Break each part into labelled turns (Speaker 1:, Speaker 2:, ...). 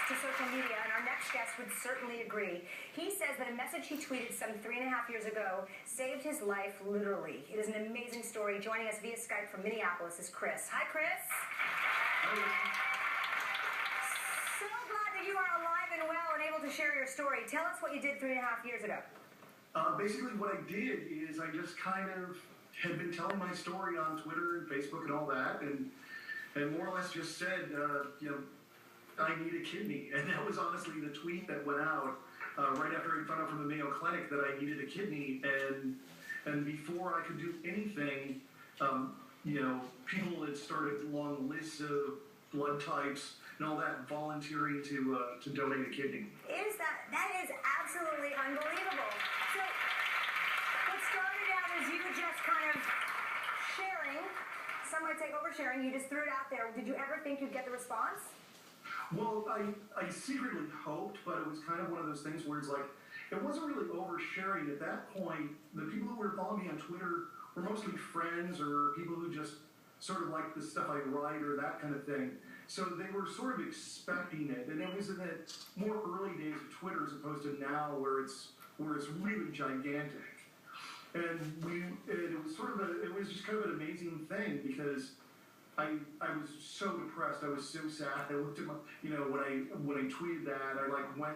Speaker 1: to social media, and our next guest would certainly agree. He says that a message he tweeted some 3.5 years ago saved his life literally. It is an amazing story. Joining us via Skype from Minneapolis is Chris. Hi, Chris. So glad that you are alive and well and able to share your story. Tell us what you did 3.5 years ago.
Speaker 2: Basically, what I did is I just kind of had been telling my story on Twitter and Facebook and all that, and more or less just said, I need a kidney. And that was honestly the tweet that went out right after I found out from the Mayo Clinic that I needed a kidney. And before I could do anything, people had started long lists of blood types and all that, volunteering to donate a kidney.
Speaker 1: That is absolutely unbelievable. So what started out as you just kind of sharing, some might say oversharing, you just threw it out there. Did you ever think you'd get the response?
Speaker 2: Well, I secretly hoped, but it was kind of one of those things where it's like, it wasn't really oversharing. At that point, the people who were following me on Twitter were mostly friends or people who just sort of like the stuff I write or that kind of thing. So they were sort of expecting it, and it was in the more early days of Twitter as opposed to now where it's really gigantic. And it was just kind of an amazing thing because I was so depressed. I was so sad. I looked at my, when I tweeted that, I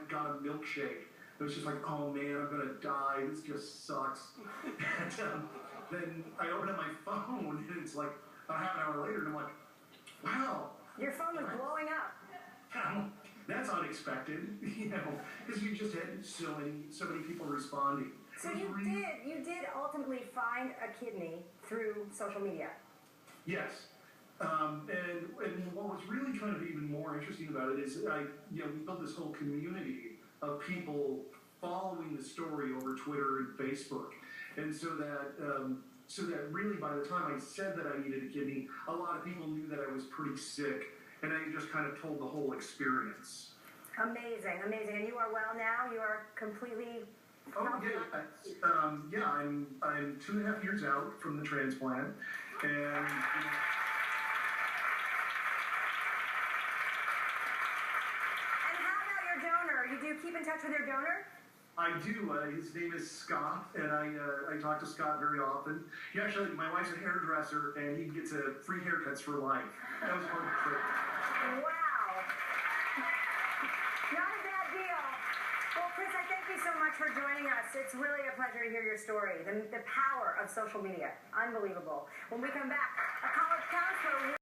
Speaker 2: got a milkshake. It was just like, oh man, I'm gonna die. This just sucks. And then I opened up my phone, and it's like a half an hour later, and I'm like, wow.
Speaker 1: Your phone was blowing up.
Speaker 2: That's unexpected, because you just had so many people responding.
Speaker 1: So you did ultimately find a kidney through social media.
Speaker 2: Yes. And what was really kind of even more interesting about it is we built this whole community of people following the story over Twitter and Facebook. And so that really by the time I said that I needed a kidney, a lot of people knew that I was pretty sick, and I just kind of told the whole experience.
Speaker 1: Amazing. And you are well now? You are completely healthy?
Speaker 2: I'm 2.5 years out from the transplant, and
Speaker 1: You do keep in touch with your donor?
Speaker 2: I do. His name is Scott, and I talk to Scott very often. My wife's a hairdresser, and he gets free haircuts for life. That was part of the trip.
Speaker 1: Wow. Not a bad deal. Well, Chris, I thank you so much for joining us. It's really a pleasure to hear your story. The power of social media. Unbelievable. When we come back, a college counselor